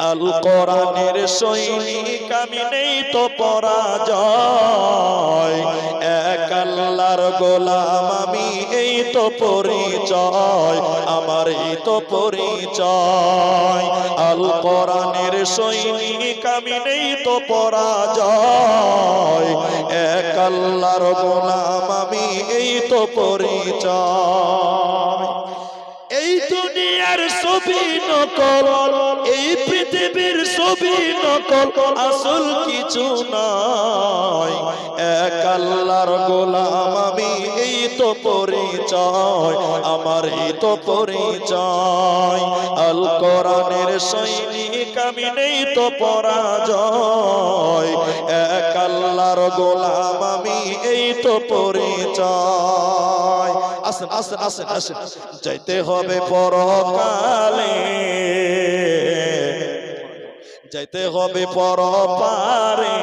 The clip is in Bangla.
আল কোরআনের সৈনিক আমি নেই তো পরাজয়, এক আল্লাহর গোলাম আমি এই তো পরিচয়, আমার এই তো পরিচয়। আল কোরআনের সৈনিক আমি নেই তো পরাজয়, এক আল্লাহর গোলাম আমি এই তো পরিচয়। এই দুনিয়ার ছবি নকল, এই পৃথিবীর ছবি নকল, আসল কিছু নয়, এক আল্লাহর গোলাম আমি এই তো পরিচয়, আমার এই তো পরিচয়। আল কোরআনের সৈনিক আমি নেই তো পরাজয়, এক আল্লাহর গোলাম আমি এই তো পরিচয়। আসেন আসেন আসেন আসেন, যাইতে হবে পরকালে, যাইতে হবে পরপারে,